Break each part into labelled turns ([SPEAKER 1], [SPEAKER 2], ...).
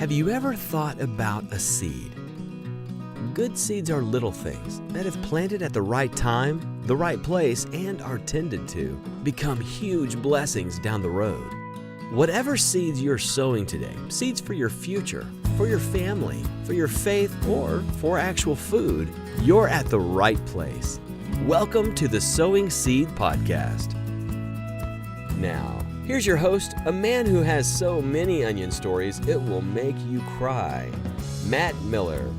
[SPEAKER 1] Have you ever thought about a seed? Good seeds are little things that, if planted at the right time, the right place, and are tended to, become huge blessings down the road. Whatever seeds you're sowing today, seeds for your future, for your family, for your faith, or for actual food, you're at the right place. Welcome to the Sowing Seed Podcast. Now, here's your host, a man who has so many onion stories it will make you cry, Matt Miller.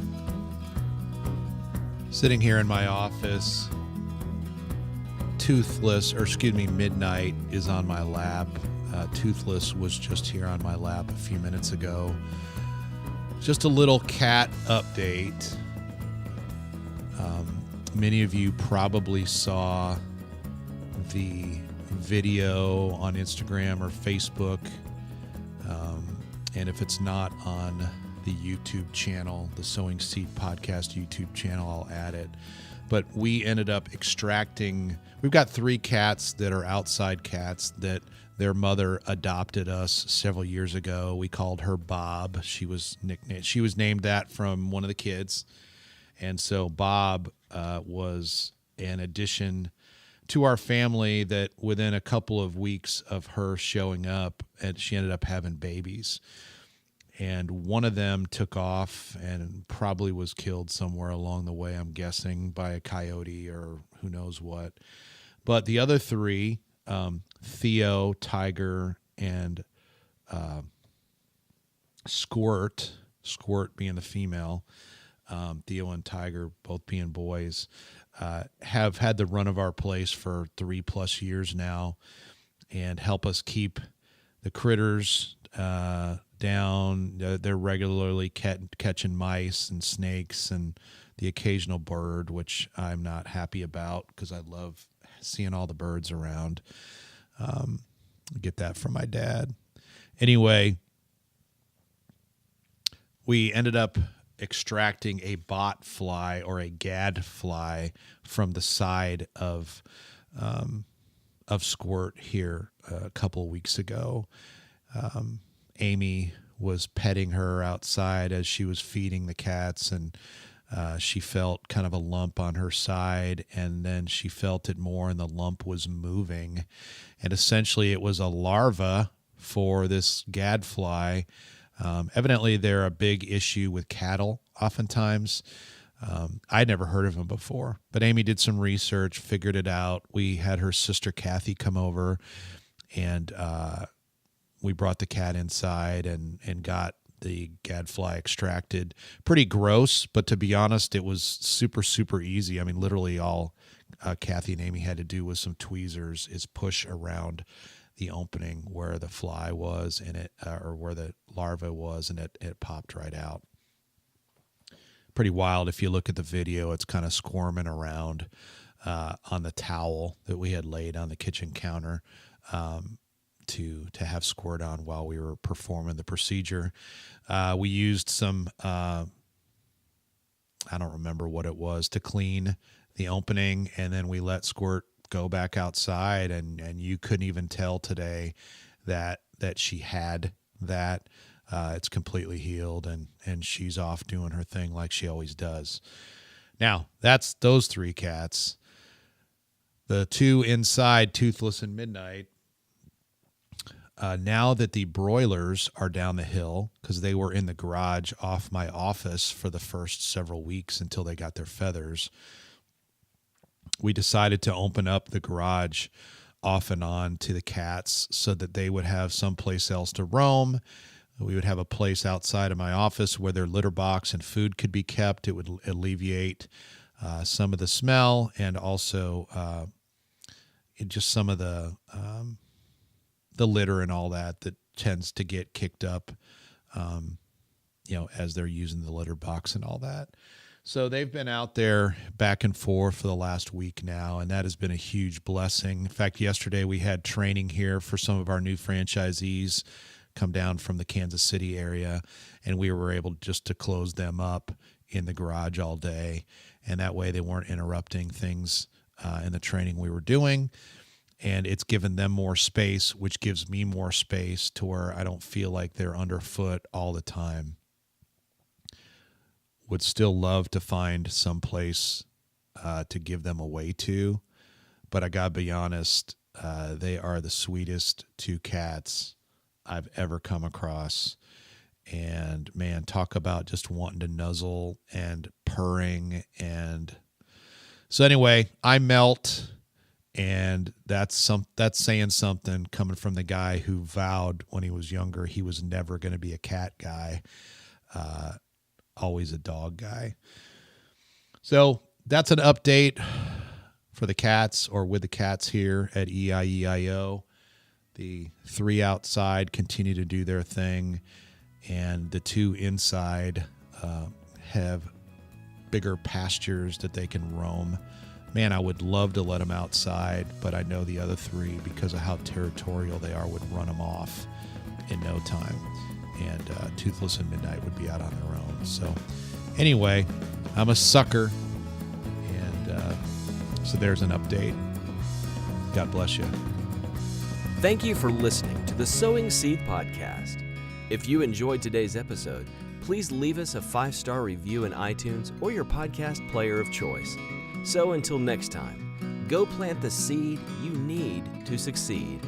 [SPEAKER 2] Sitting here in my office, Midnight is on my lap. Toothless was just here on my lap a few minutes ago. Just a little cat update. Many of you probably saw the video on Instagram or Facebook. And if it's not on the YouTube channel, the Sowing Seed Podcast YouTube channel, I'll add it. But we ended up extracting, we've got 3 cats that are outside cats that their mother adopted us several years ago. We called her Bob. She was named that from one of the kids. And so Bob was an addition to our family that within a couple of weeks of her showing up, and she ended up having babies. And one of them took off and probably was killed somewhere along the way, I'm guessing, by a coyote or who knows what. But the other 3, Theo, Tiger, and Squirt being the female, Theo and Tiger both being boys, have had the run of our place for 3+ years now and help us keep the critters down. They're regularly catching mice and snakes and the occasional bird, which I'm not happy about because I love seeing all the birds around. Get that from my dad. Anyway, we ended up extracting a bot fly or a gad fly from the side of Squirt here a couple of weeks ago. Amy was petting her outside as she was feeding the cats, and she felt kind of a lump on her side, and then she felt it more, and the lump was moving. And essentially it was a larva for this gadfly. Evidently they're a big issue with cattle oftentimes. I'd never heard of them before, but Amy did some research, figured it out. We had her sister Kathy come over, and we brought the cat inside and got the gadfly extracted. Pretty gross, but to be honest, it was super, super easy. I mean, literally all Kathy and Amy had to do with some tweezers is push around the opening where the fly was and it, or where the larva was, and it popped right out. Pretty wild. If you look at the video, it's kind of squirming around on the towel that we had laid on the kitchen counter to have Squirt on while we were performing the procedure. We used some, I don't remember what it was, to clean the opening, and then we let Squirt go back outside, and you couldn't even tell today that she had that. It's completely healed, and she's off doing her thing like she always does. Now, that's those 3 cats. The 2 inside, Toothless and Midnight, now that the broilers are down the hill, because they were in the garage off my office for the first several weeks until they got their feathers, we decided to open up the garage off and on to the cats so that they would have someplace else to roam. We would have a place outside of my office where their litter box and food could be kept. It would alleviate some of the smell, and also just some of the litter and all that tends to get kicked up, as they're using the litter box and all that. So they've been out there back and forth for the last week now, and that has been a huge blessing. In fact, yesterday we had training here for some of our new franchisees come down from the Kansas City area, and we were able just to close them up in the garage all day, and that way they weren't interrupting things in the training we were doing. and it's given them more space, which gives me more space to where I don't feel like they're underfoot all the time. Would still love to find some place to give them away to, but I gotta be honest, they are the sweetest two cats I've ever come across. And man, talk about just wanting to nuzzle and purring. And so anyway, I melt, and that's saying something coming from the guy who vowed when he was younger he was never going to be a cat guy, always a dog guy. So that's an update for the cats, or with the cats here at EIEIO. The 3 outside continue to do their thing, and the 2 inside have bigger pastures that they can roam. Man, I would love to let them outside, but I know the other 3, because of how territorial they are, would run them off in no time. And Toothless and Midnight would be out on their own. So anyway, I'm a sucker. And so there's an update. God bless you.
[SPEAKER 1] Thank you for listening to the Sowing Seed Podcast. If you enjoyed today's episode, please leave us a 5-star review in iTunes or your podcast player of choice. So until next time, go plant the seed you need to succeed.